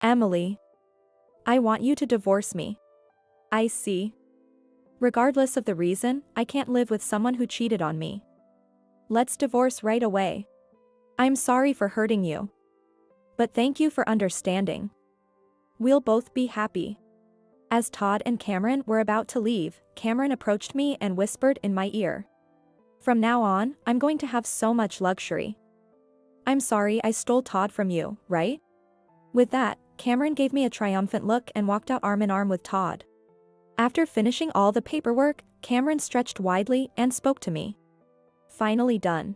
Emily. I want you to divorce me. I see. Regardless of the reason, I can't live with someone who cheated on me. Let's divorce right away. I'm sorry for hurting you. But thank you for understanding. We'll both be happy. As Todd and Cameron were about to leave, Cameron approached me and whispered in my ear. From now on, I'm going to have so much luxury. I'm sorry I stole Todd from you, right? With that, Cameron gave me a triumphant look and walked out arm in arm with Todd. After finishing all the paperwork, Cameron stretched widely and spoke to me. Finally done.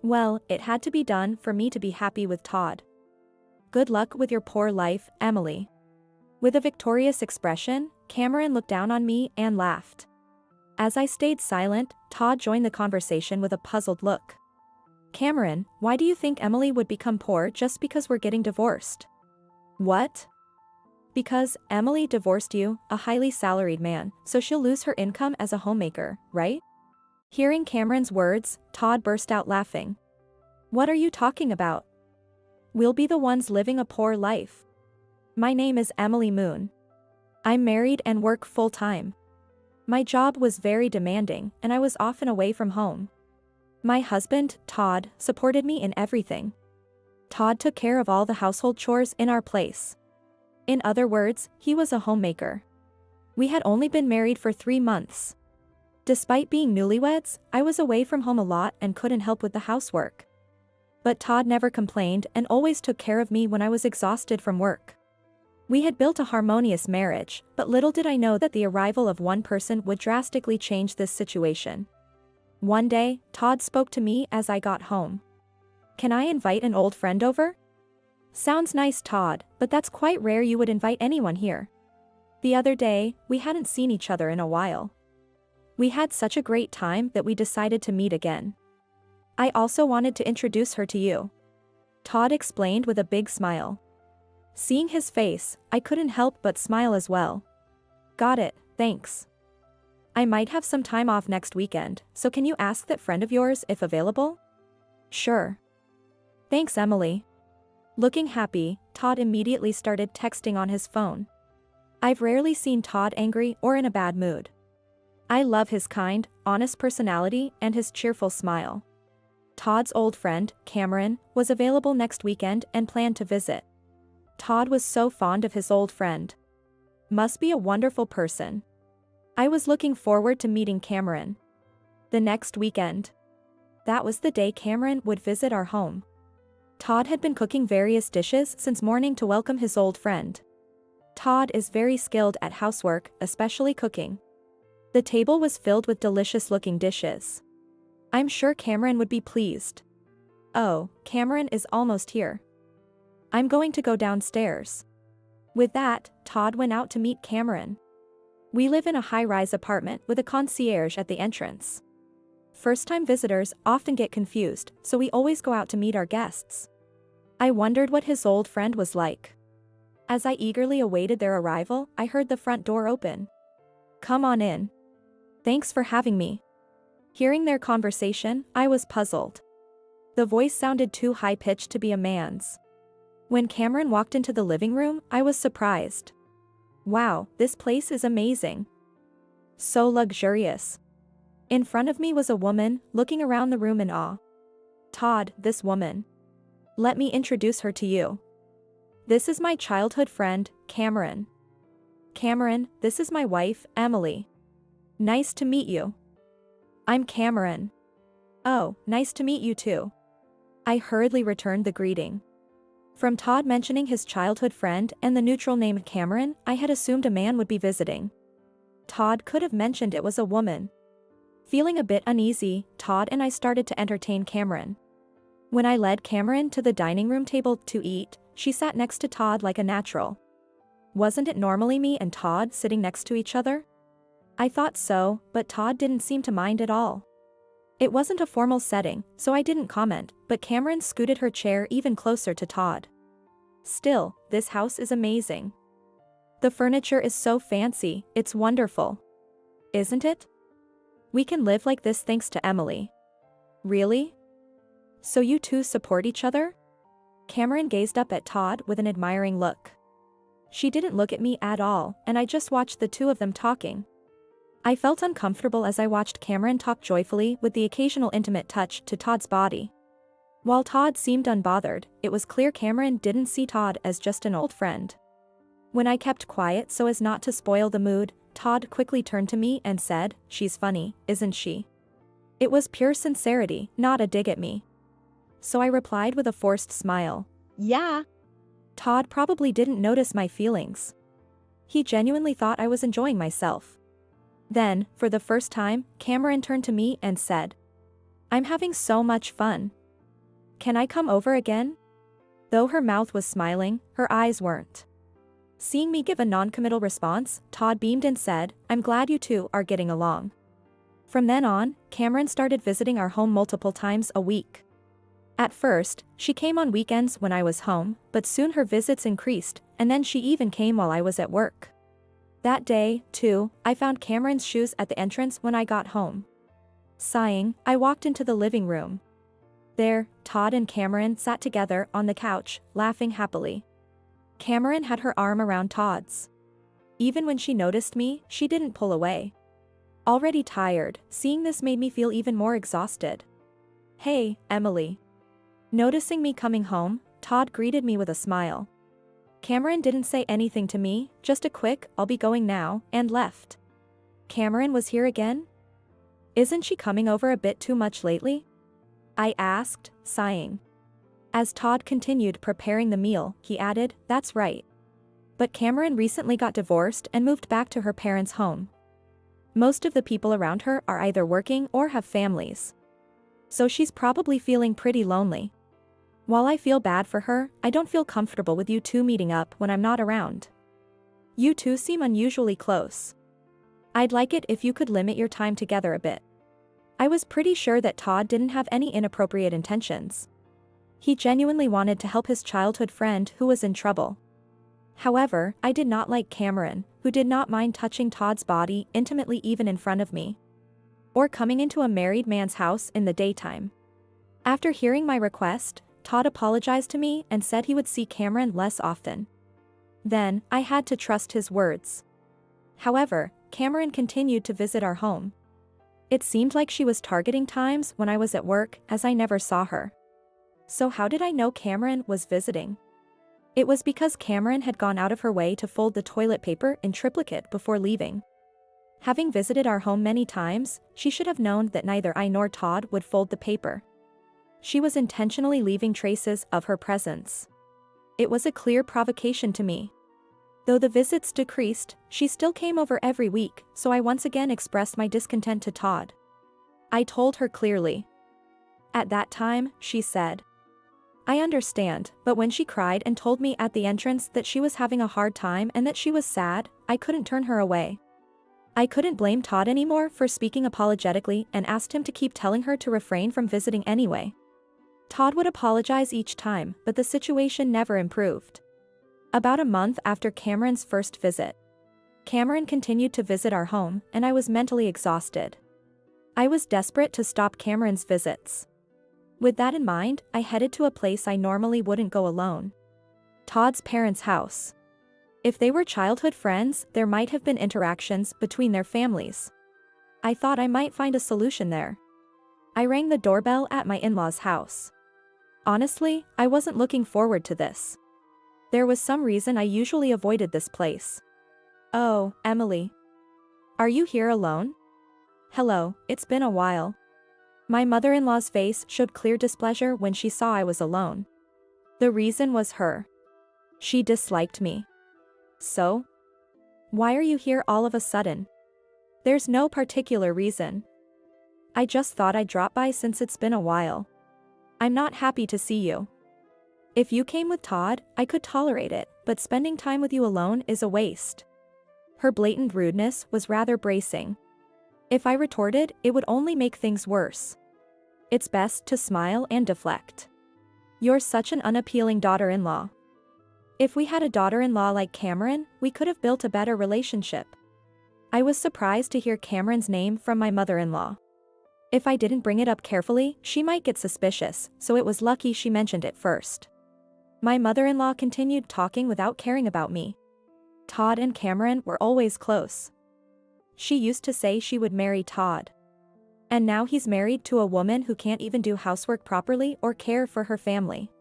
Well, it had to be done for me to be happy with Todd. Good luck with your poor life, Emily. With a victorious expression, Cameron looked down on me and laughed. As I stayed silent, Todd joined the conversation with a puzzled look. Cameron, why do you think Emily would become poor just because we're getting divorced? What? Because Emily divorced you, a highly salaried man, so she'll lose her income as a homemaker, right? Hearing Cameron's words, Todd burst out laughing. What are you talking about? We'll be the ones living a poor life. My name is Emily Moon. I'm married and work full-time. My job was very demanding, and I was often away from home. My husband, Todd, supported me in everything. Todd took care of all the household chores in our place. In other words, he was a homemaker. We had only been married for 3 months. Despite being newlyweds, I was away from home a lot and couldn't help with the housework. But Todd never complained and always took care of me when I was exhausted from work. We had built a harmonious marriage, but little did I know that the arrival of one person would drastically change this situation. One day, Todd spoke to me as I got home. Can I invite an old friend over? Sounds nice, Todd, but that's quite rare you would invite anyone here. The other day, we hadn't seen each other in a while. We had such a great time that we decided to meet again. I also wanted to introduce her to you. Todd explained with a big smile. Seeing his face, I couldn't help but smile as well. Got it, thanks. I might have some time off next weekend, so can you ask that friend of yours if available? Sure. Thanks, Emily. Looking happy, Todd immediately started texting on his phone. I've rarely seen Todd angry or in a bad mood. I love his kind, honest personality and his cheerful smile. Todd's old friend, Cameron, was available next weekend and planned to visit. Todd was so fond of his old friend. Must be a wonderful person. I was looking forward to meeting Cameron. The next weekend. That was the day Cameron would visit our home. Todd had been cooking various dishes since morning to welcome his old friend. Todd is very skilled at housework, especially cooking. The table was filled with delicious-looking dishes. I'm sure Cameron would be pleased. Oh, Cameron is almost here. I'm going to go downstairs. With that, Todd went out to meet Cameron. We live in a high-rise apartment with a concierge at the entrance. First-time visitors often get confused, so we always go out to meet our guests. I wondered what his old friend was like. As I eagerly awaited their arrival, I heard the front door open. Come on in. Thanks for having me. Hearing their conversation, I was puzzled. The voice sounded too high-pitched to be a man's. When Cameron walked into the living room, I was surprised. Wow, this place is amazing. So luxurious. In front of me was a woman, looking around the room in awe. Todd, this woman. Let me introduce her to you. This is my childhood friend, Cameron. Cameron, this is my wife, Emily. Nice to meet you. I'm Cameron. Oh, nice to meet you too. I hurriedly returned the greeting. From Todd mentioning his childhood friend and the neutral name Cameron, I had assumed a man would be visiting. Todd could have mentioned it was a woman. Feeling a bit uneasy, Todd and I started to entertain Cameron. When I led Cameron to the dining room table to eat, she sat next to Todd like a natural. Wasn't it normally me and Todd sitting next to each other? I thought so, but Todd didn't seem to mind at all. It wasn't a formal setting, so I didn't comment, but Cameron scooted her chair even closer to Todd. Still, this house is amazing. The furniture is so fancy, it's wonderful. Isn't it? We can live like this thanks to Emily. Really? So you two support each other? Cameron gazed up at Todd with an admiring look. She didn't look at me at all, and I just watched the two of them talking. I felt uncomfortable as I watched Cameron talk joyfully with the occasional intimate touch to Todd's body. While Todd seemed unbothered, it was clear Cameron didn't see Todd as just an old friend. When I kept quiet so as not to spoil the mood, Todd quickly turned to me and said, "She's funny, isn't she?" It was pure sincerity, not a dig at me. So I replied with a forced smile. "Yeah." Todd probably didn't notice my feelings. He genuinely thought I was enjoying myself. Then, for the first time, Cameron turned to me and said, "I'm having so much fun. Can I come over again?" Though her mouth was smiling, her eyes weren't. Seeing me give a non-committal response, Todd beamed and said, "I'm glad you two are getting along." From then on, Cameron started visiting our home multiple times a week. At first, she came on weekends when I was home, but soon her visits increased, and then she even came while I was at work. That day, too, I found Cameron's shoes at the entrance when I got home. Sighing, I walked into the living room. There, Todd and Cameron sat together on the couch, laughing happily. Cameron had her arm around Todd's. Even when she noticed me, she didn't pull away. Already tired, seeing this made me feel even more exhausted. "Hey, Emily." Noticing me coming home, Todd greeted me with a smile. Cameron didn't say anything to me, just a quick, "I'll be going now," and left. Cameron was here again? Isn't she coming over a bit too much lately? I asked, sighing. As Todd continued preparing the meal, he added, "That's right. But Cameron recently got divorced and moved back to her parents' home. Most of the people around her are either working or have families. So she's probably feeling pretty lonely. While I feel bad for her, I don't feel comfortable with you two meeting up when I'm not around. You two seem unusually close. I'd like it if you could limit your time together a bit." I was pretty sure that Todd didn't have any inappropriate intentions. He genuinely wanted to help his childhood friend who was in trouble. However, I did not like Cameron, who did not mind touching Todd's body intimately even in front of me. Or coming into a married man's house in the daytime. After hearing my request, Todd apologized to me and said he would see Cameron less often. Then, I had to trust his words. However, Cameron continued to visit our home. It seemed like she was targeting times when I was at work, as I never saw her. So how did I know Cameron was visiting? It was because Cameron had gone out of her way to fold the toilet paper in triplicate before leaving. Having visited our home many times, she should have known that neither I nor Todd would fold the paper. She was intentionally leaving traces of her presence. It was a clear provocation to me. Though the visits decreased, she still came over every week, so I once again expressed my discontent to Todd. I told her clearly. At that time, she said, "I understand," but when she cried and told me at the entrance that she was having a hard time and that she was sad, I couldn't turn her away. I couldn't blame Todd anymore for speaking apologetically and asked him to keep telling her to refrain from visiting anyway. Todd would apologize each time, but the situation never improved. About a month after Cameron's first visit, Cameron continued to visit our home, and I was mentally exhausted. I was desperate to stop Cameron's visits. With that in mind, I headed to a place I normally wouldn't go alone. Todd's parents' house. If they were childhood friends, there might have been interactions between their families. I thought I might find a solution there. I rang the doorbell at my in-laws' house. Honestly, I wasn't looking forward to this. There was some reason I usually avoided this place. "Oh, Emily. Are you here alone?" "Hello, it's been a while." My mother-in-law's face showed clear displeasure when she saw I was alone. The reason was her. She disliked me. "So? Why are you here all of a sudden?" "There's no particular reason. I just thought I'd drop by since it's been a while. I'm not happy to see you. If you came with Todd, I could tolerate it, but spending time with you alone is a waste." Her blatant rudeness was rather bracing. If I retorted, it would only make things worse. It's best to smile and deflect. "You're such an unappealing daughter-in-law. If we had a daughter-in-law like Cameron, we could have built a better relationship." I was surprised to hear Cameron's name from my mother-in-law. If I didn't bring it up carefully, she might get suspicious, so it was lucky she mentioned it first. My mother-in-law continued talking without caring about me. Todd and Cameron were always close. She used to say she would marry Todd. And now he's married to a woman who can't even do housework properly or care for her family.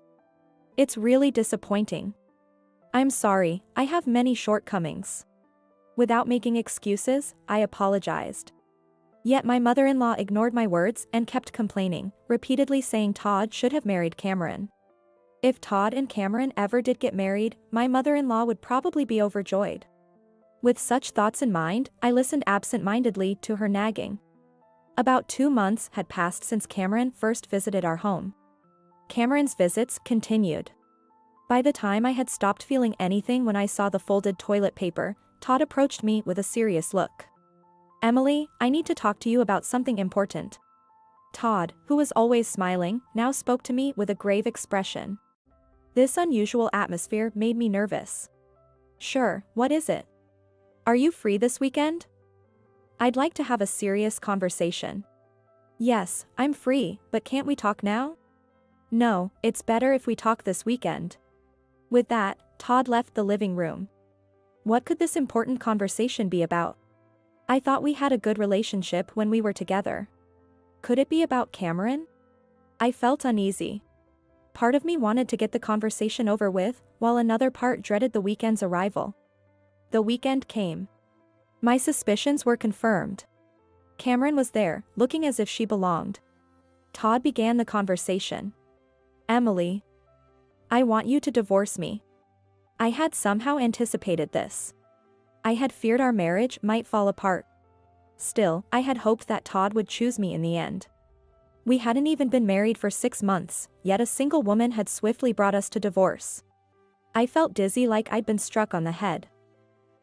It's really disappointing. I'm sorry, I have many shortcomings. Without making excuses, I apologized. Yet my mother-in-law ignored my words and kept complaining, repeatedly saying Todd should have married Cameron. If Todd and Cameron ever did get married, my mother-in-law would probably be overjoyed. With such thoughts in mind, I listened absent-mindedly to her nagging. About 2 months had passed since Cameron first visited our home. Cameron's visits continued. By the time I had stopped feeling anything when I saw the folded toilet paper, Todd approached me with a serious look. "Emily, I need to talk to you about something important." Todd, who was always smiling, now spoke to me with a grave expression. This unusual atmosphere made me nervous. "Sure, what is it? Are you free this weekend? I'd like to have a serious conversation." "Yes, I'm free, but can't we talk now?" "No, it's better if we talk this weekend." With that, Todd left the living room. What could this important conversation be about? I thought we had a good relationship when we were together. Could it be about Cameron? I felt uneasy. Part of me wanted to get the conversation over with, while another part dreaded the weekend's arrival. The weekend came. My suspicions were confirmed. Cameron was there, looking as if she belonged. Todd began the conversation. "Emily, I want you to divorce me." I had somehow anticipated this. I had feared our marriage might fall apart. Still, I had hoped that Todd would choose me in the end. We hadn't even been married for 6 months, yet a single woman had swiftly brought us to divorce. I felt dizzy, like I'd been struck on the head.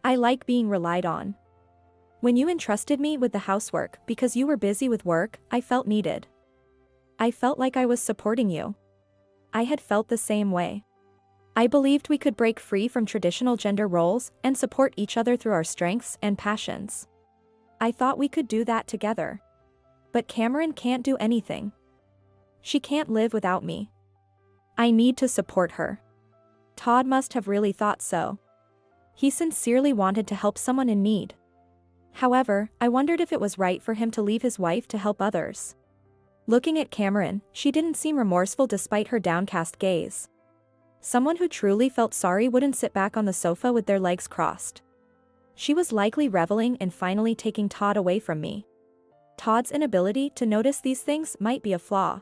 I like being relied on. When you entrusted me with the housework because you were busy with work, I felt needed. I felt like I was supporting you. I had felt the same way. I believed we could break free from traditional gender roles and support each other through our strengths and passions. I thought we could do that together. But Cameron can't do anything. She can't live without me. I need to support her. Todd must have really thought so. He sincerely wanted to help someone in need. However, I wondered if it was right for him to leave his wife to help others. Looking at Cameron, she didn't seem remorseful despite her downcast gaze. Someone who truly felt sorry wouldn't sit back on the sofa with their legs crossed. She was likely reveling in finally taking Todd away from me. Todd's inability to notice these things might be a flaw.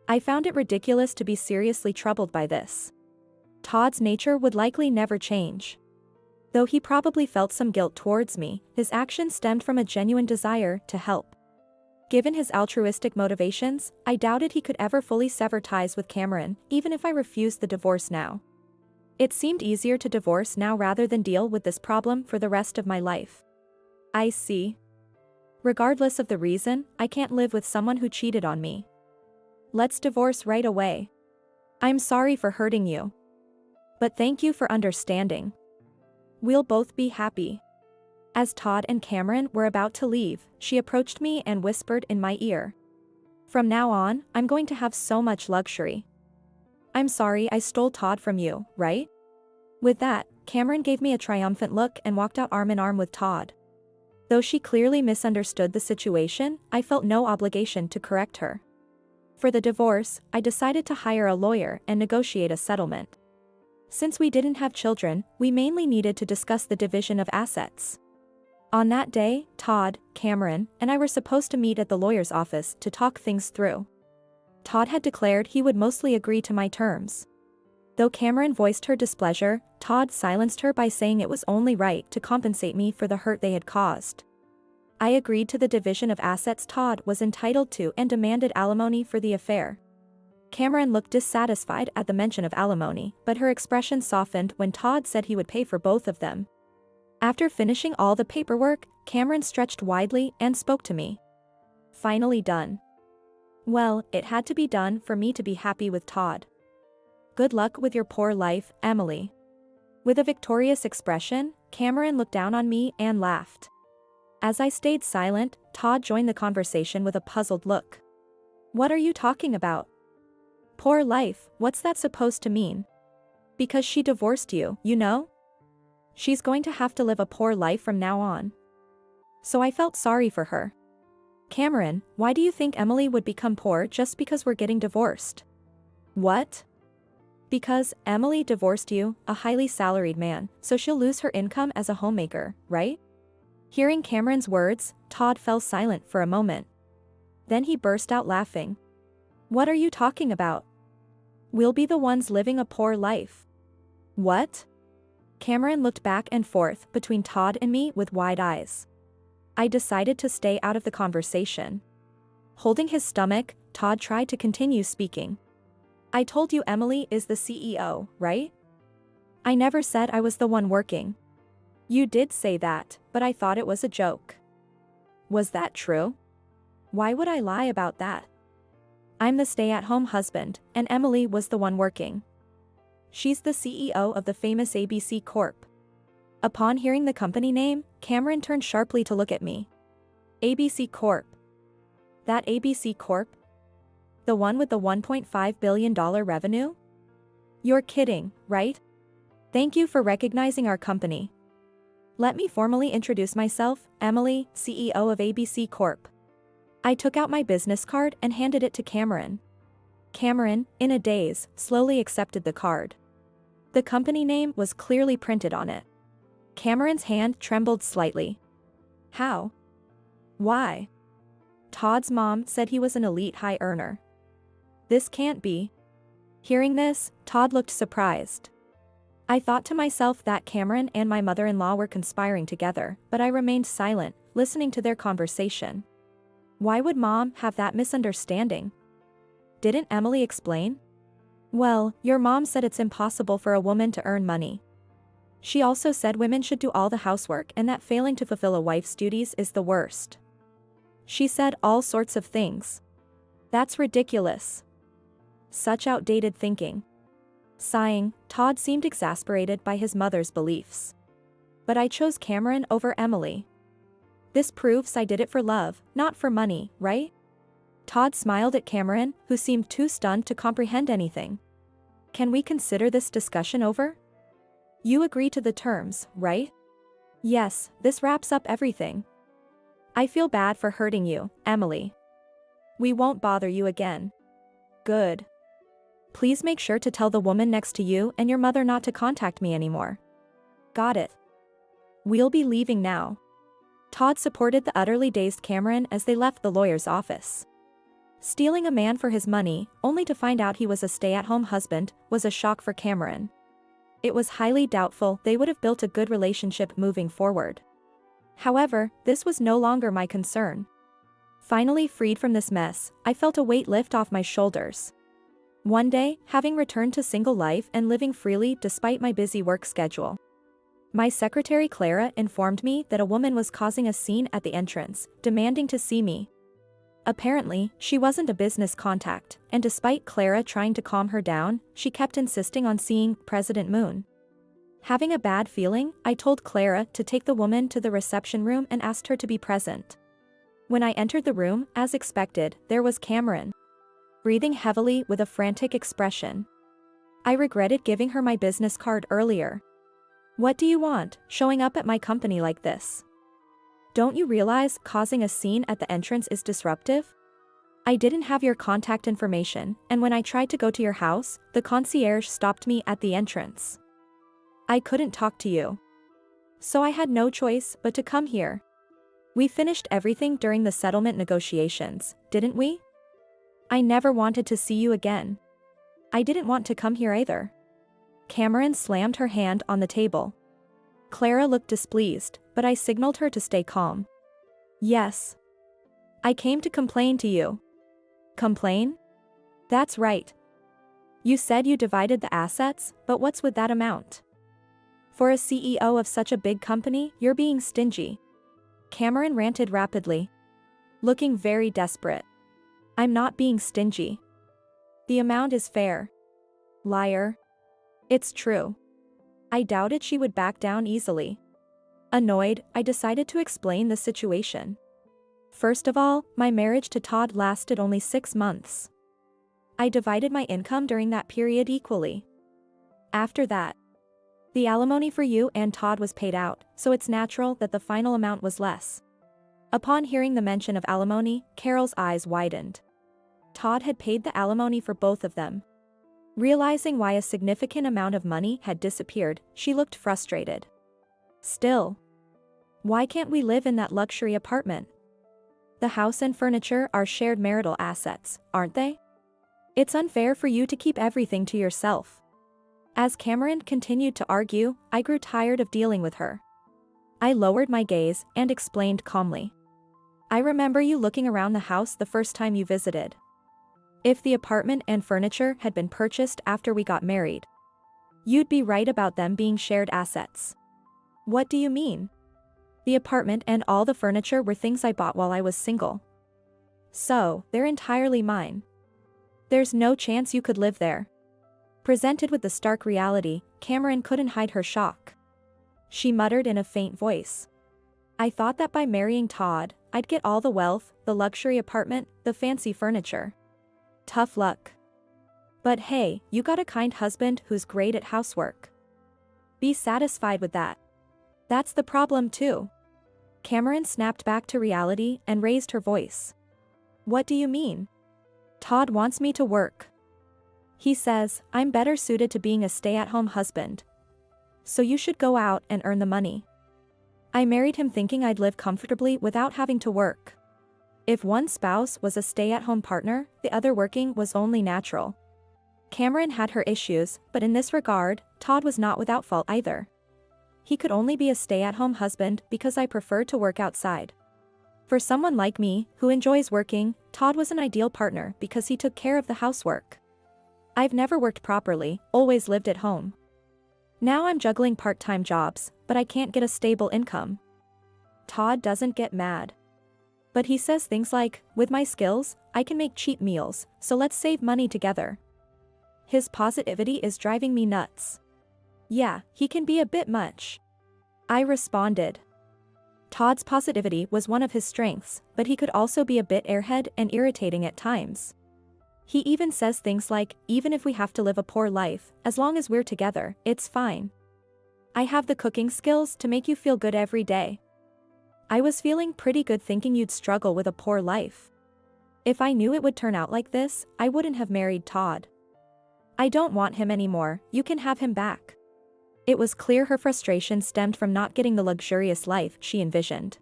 I found it ridiculous to be seriously troubled by this. Todd's nature would likely never change. Though he probably felt some guilt towards me, his actions stemmed from a genuine desire to help. Given his altruistic motivations, I doubted he could ever fully sever ties with Cameron, even if I refused the divorce now. It seemed easier to divorce now rather than deal with this problem for the rest of my life. I see. Regardless of the reason, I can't live with someone who cheated on me. Let's divorce right away. I'm sorry for hurting you. But thank you for understanding. We'll both be happy. As Todd and Cameron were about to leave, she approached me and whispered in my ear. "From now on, I'm going to have so much luxury. I'm sorry I stole Todd from you, right?" With that, Cameron gave me a triumphant look and walked out arm in arm with Todd. Though she clearly misunderstood the situation, I felt no obligation to correct her. For the divorce, I decided to hire a lawyer and negotiate a settlement. Since we didn't have children, we mainly needed to discuss the division of assets. On that day, Todd, Cameron, and I were supposed to meet at the lawyer's office to talk things through. Todd had declared he would mostly agree to my terms. Though Cameron voiced her displeasure, Todd silenced her by saying it was only right to compensate me for the hurt they had caused. I agreed to the division of assets Todd was entitled to and demanded alimony for the affair. Cameron looked dissatisfied at the mention of alimony, but her expression softened when Todd said he would pay for both of them. After finishing all the paperwork, Cameron stretched widely and spoke to me. Finally done. Well, it had to be done for me to be happy with Todd. Good luck with your poor life, Emily. With a victorious expression, Cameron looked down on me and laughed. As I stayed silent, Todd joined the conversation with a puzzled look. "What are you talking about?" "Poor life, what's that supposed to mean?" Because she divorced you, you know? She's going to have to live a poor life from now on. So I felt sorry for her. Cameron, why do you think Emily would become poor just because we're getting divorced? What? Because Emily divorced you, a highly salaried man, so she'll lose her income as a homemaker, right? Hearing Cameron's words, Todd fell silent for a moment. Then he burst out laughing. What are you talking about? We'll be the ones living a poor life. What? Cameron looked back and forth between Todd and me with wide eyes. I decided to stay out of the conversation. Holding his stomach, Todd tried to continue speaking. I told you Emily is the CEO, right? I never said I was the one working. You did say that, but I thought it was a joke. Was that true? Why would I lie about that? I'm the stay-at-home husband, and Emily was the one working. She's the CEO of the famous ABC Corp. Upon hearing the company name, Cameron turned sharply to look at me. ABC Corp. That ABC Corp? The one with the $1.5 billion revenue? You're kidding, right? Thank you for recognizing our company. Let me formally introduce myself, Emily, CEO of ABC Corp. I took out my business card and handed it to Cameron. Cameron, in a daze, slowly accepted the card. The company name was clearly printed on it. Cameron's hand trembled slightly. How? Why? Todd's mom said he was an elite high earner. This can't be. Hearing this, Todd looked surprised. I thought to myself that Cameron and my mother-in-law were conspiring together, but I remained silent, listening to their conversation. Why would Mom have that misunderstanding? Didn't Emily explain? Well, your mom said it's impossible for a woman to earn money. She also said women should do all the housework and that failing to fulfill a wife's duties is the worst. She said all sorts of things. That's ridiculous. Such outdated thinking. Sighing, Todd seemed exasperated by his mother's beliefs. But I chose Cameron over Emily. This proves I did it for love, not for money, right? Todd smiled at Cameron, who seemed too stunned to comprehend anything. Can we consider this discussion over? You agree to the terms, right? Yes, this wraps up everything. I feel bad for hurting you, Emily. We won't bother you again. Good. Please make sure to tell the woman next to you and your mother not to contact me anymore. Got it. We'll be leaving now. Todd supported the utterly dazed Cameron as they left the lawyer's office. Stealing a man for his money, only to find out he was a stay-at-home husband, was a shock for Cameron. It was highly doubtful they would have built a good relationship moving forward. However, this was no longer my concern. Finally freed from this mess, I felt a weight lift off my shoulders. One day, having returned to single life and living freely despite my busy work schedule, my secretary Clara informed me that a woman was causing a scene at the entrance, demanding to see me. Apparently, she wasn't a business contact, and despite Clara trying to calm her down, she kept insisting on seeing President Moon. Having a bad feeling, I told Clara to take the woman to the reception room and asked her to be present. When I entered the room, as expected, there was Cameron, breathing heavily with a frantic expression. I regretted giving her my business card earlier. What do you want, showing up at my company like this? Don't you realize causing a scene at the entrance is disruptive? I didn't have your contact information, and when I tried to go to your house, the concierge stopped me at the entrance. I couldn't talk to you. So I had no choice but to come here. We finished everything during the settlement negotiations, didn't we? I never wanted to see you again. I didn't want to come here either. Cameron slammed her hand on the table. Clara looked displeased, but I signaled her to stay calm. Yes. I came to complain to you. Complain? That's right. You said you divided the assets, but what's with that amount? For a CEO of such a big company, you're being stingy. Cameron ranted rapidly, looking very desperate. I'm not being stingy. The amount is fair. Liar. It's true. I doubted she would back down easily. Annoyed, I decided to explain the situation. First of all, my marriage to Todd lasted only 6 months. I divided my income during that period equally. After that, the alimony for you and Todd was paid out, so it's natural that the final amount was less. Upon hearing the mention of alimony, Carol's eyes widened. Todd had paid the alimony for both of them. Realizing why a significant amount of money had disappeared, she looked frustrated. Still, why can't we live in that luxury apartment? The house and furniture are shared marital assets, aren't they? It's unfair for you to keep everything to yourself. As Cameron continued to argue, I grew tired of dealing with her. I lowered my gaze and explained calmly. I remember you looking around the house the first time you visited. If the apartment and furniture had been purchased after we got married, you'd be right about them being shared assets. What do you mean? The apartment and all the furniture were things I bought while I was single. So, they're entirely mine. There's no chance you could live there. Presented with the stark reality, Cameron couldn't hide her shock. She muttered in a faint voice. I thought that by marrying Todd, I'd get all the wealth, the luxury apartment, the fancy furniture. Tough luck. But hey, you got a kind husband who's great at housework. Be satisfied with that. That's the problem too. Cameron snapped back to reality and raised her voice. What do you mean? Todd wants me to work. He says, I'm better suited to being a stay-at-home husband. So you should go out and earn the money. I married him thinking I'd live comfortably without having to work. If one spouse was a stay-at-home partner, the other working was only natural. Cameron had her issues, but in this regard, Todd was not without fault either. He could only be a stay-at-home husband because I prefer to work outside. For someone like me, who enjoys working, Todd was an ideal partner because he took care of the housework. I've never worked properly, always lived at home. Now I'm juggling part-time jobs, but I can't get a stable income. Todd doesn't get mad. But he says things like, with my skills, I can make cheap meals, so let's save money together. His positivity is driving me nuts. Yeah, he can be a bit much. I responded. Todd's positivity was one of his strengths, but he could also be a bit airhead and irritating at times. He even says things like, even if we have to live a poor life, as long as we're together, it's fine. I have the cooking skills to make you feel good every day. I was feeling pretty good thinking you'd struggle with a poor life. If I knew it would turn out like this, I wouldn't have married Todd. I don't want him anymore, you can have him back. It was clear her frustration stemmed from not getting the luxurious life she envisioned.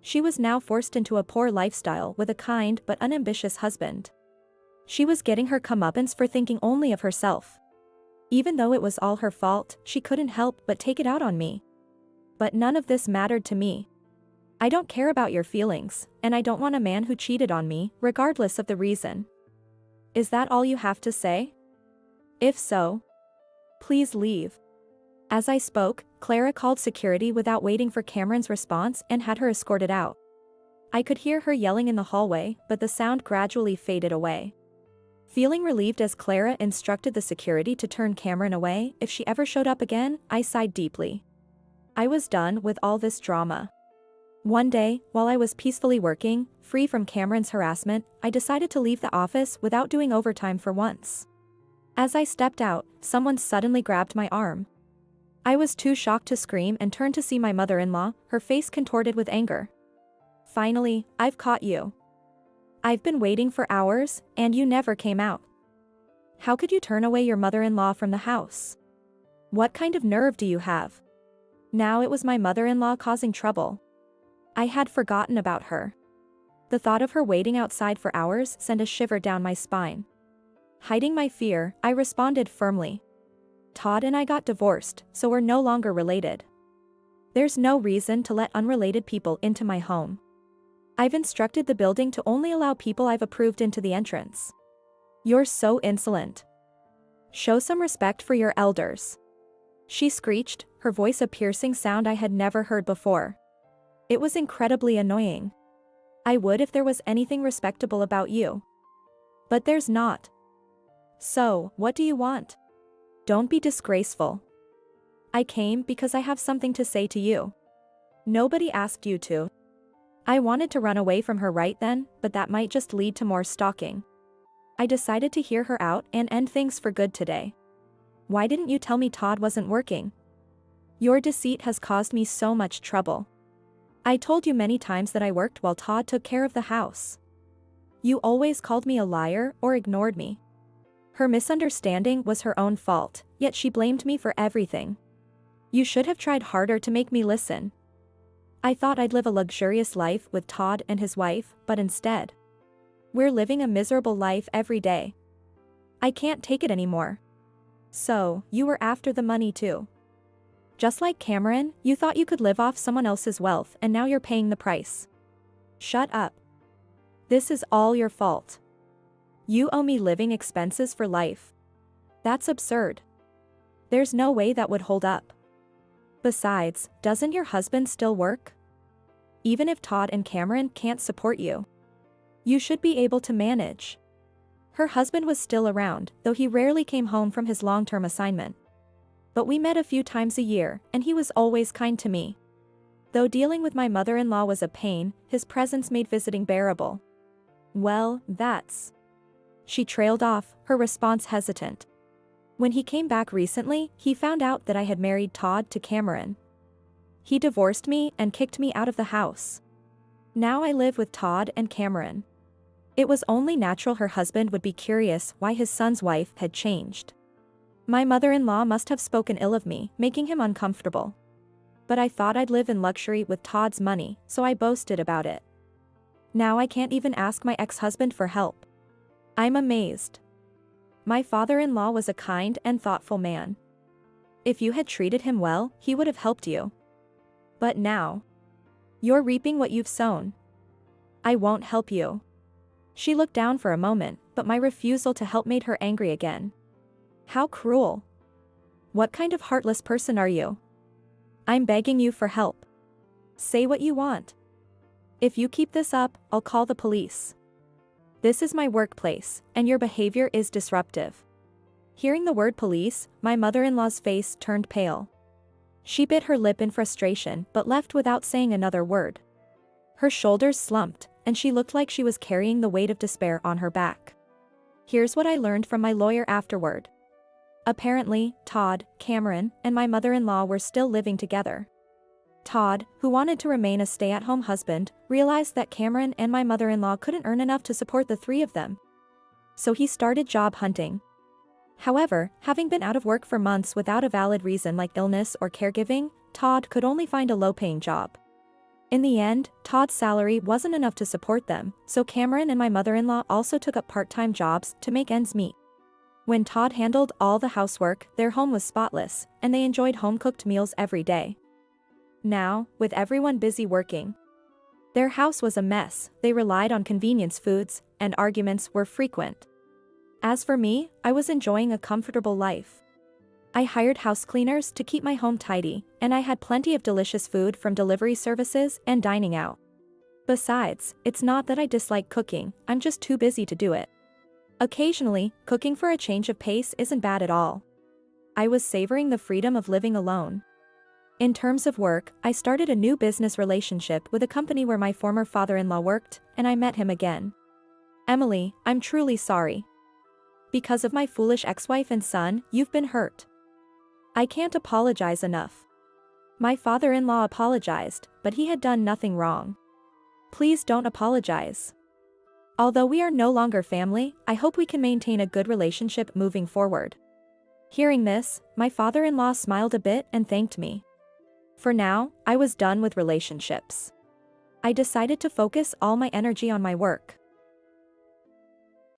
She was now forced into a poor lifestyle with a kind but unambitious husband. She was getting her comeuppance for thinking only of herself. Even though it was all her fault, she couldn't help but take it out on me. But none of this mattered to me. I don't care about your feelings, and I don't want a man who cheated on me, regardless of the reason. Is that all you have to say? If so, please leave. As I spoke, Clara called security without waiting for Cameron's response and had her escorted out. I could hear her yelling in the hallway, but the sound gradually faded away. Feeling relieved as Clara instructed the security to turn Cameron away if she ever showed up again, I sighed deeply. I was done with all this drama. One day, while I was peacefully working, free from Cameron's harassment, I decided to leave the office without doing overtime for once. As I stepped out, someone suddenly grabbed my arm. I was too shocked to scream and turned to see my mother-in-law, her face contorted with anger. Finally, I've caught you. I've been waiting for hours, and you never came out. How could you turn away your mother-in-law from the house? What kind of nerve do you have? Now it was my mother-in-law causing trouble. I had forgotten about her. The thought of her waiting outside for hours sent a shiver down my spine. Hiding my fear, I responded firmly. Todd and I got divorced, so we're no longer related. There's no reason to let unrelated people into my home. I've instructed the building to only allow people I've approved into the entrance. You're so insolent. Show some respect for your elders. She screeched, her voice a piercing sound I had never heard before. It was incredibly annoying. I would if there was anything respectable about you. But there's not. So, what do you want? Don't be disgraceful. I came because I have something to say to you. Nobody asked you to. I wanted to run away from her right then, but that might just lead to more stalking. I decided to hear her out and end things for good today. Why didn't you tell me Todd wasn't working? Your deceit has caused me so much trouble. I told you many times that I worked while Todd took care of the house. You always called me a liar or ignored me. Her misunderstanding was her own fault, yet she blamed me for everything. You should have tried harder to make me listen. I thought I'd live a luxurious life with Todd and his wife, but instead, we're living a miserable life every day. I can't take it anymore. So, you were after the money too. Just like Cameron, you thought you could live off someone else's wealth and now you're paying the price. Shut up. This is all your fault. You owe me living expenses for life. That's absurd. There's no way that would hold up. Besides, doesn't your husband still work? Even if Todd and Cameron can't support you, you should be able to manage. Her husband was still around, though he rarely came home from his long-term assignment. But we met a few times a year, and he was always kind to me. Though dealing with my mother-in-law was a pain, his presence made visiting bearable. Well, that's... She trailed off, her response hesitant. When he came back recently, he found out that I had married Todd to Cameron. He divorced me and kicked me out of the house. Now I live with Todd and Cameron. It was only natural her husband would be curious why his son's wife had changed. My mother-in-law must have spoken ill of me, making him uncomfortable. But I thought I'd live in luxury with Todd's money, so I boasted about it. Now I can't even ask my ex-husband for help. I'm amazed. My father-in-law was a kind and thoughtful man. If you had treated him well, he would have helped you. But now, you're reaping what you've sown. I won't help you. She looked down for a moment, but my refusal to help made her angry again. How cruel. What kind of heartless person are you? I'm begging you for help. Say what you want. If you keep this up, I'll call the police. This is my workplace, and your behavior is disruptive. Hearing the word police, my mother-in-law's face turned pale. She bit her lip in frustration but left without saying another word. Her shoulders slumped, and she looked like she was carrying the weight of despair on her back. Here's what I learned from my lawyer afterward. Apparently, Todd, Cameron, and my mother-in-law were still living together. Todd, who wanted to remain a stay-at-home husband, realized that Cameron and my mother-in-law couldn't earn enough to support the three of them. So he started job hunting. However, having been out of work for months without a valid reason like illness or caregiving, Todd could only find a low-paying job. In the end, Todd's salary wasn't enough to support them, so Cameron and my mother-in-law also took up part-time jobs to make ends meet. When Todd handled all the housework, their home was spotless, and they enjoyed home-cooked meals every day. Now, with everyone busy working, their house was a mess, they relied on convenience foods, and arguments were frequent. As for me, I was enjoying a comfortable life. I hired house cleaners to keep my home tidy, and I had plenty of delicious food from delivery services and dining out. Besides, it's not that I dislike cooking, I'm just too busy to do it. Occasionally, cooking for a change of pace isn't bad at all. I was savoring the freedom of living alone. In terms of work, I started a new business relationship with a company where my former father-in-law worked, and I met him again. Emily, I'm truly sorry. Because of my foolish ex-wife and son, you've been hurt. I can't apologize enough. My father-in-law apologized, but he had done nothing wrong. Please don't apologize. Although we are no longer family, I hope we can maintain a good relationship moving forward. Hearing this, my father-in-law smiled a bit and thanked me. For now, I was done with relationships. I decided to focus all my energy on my work.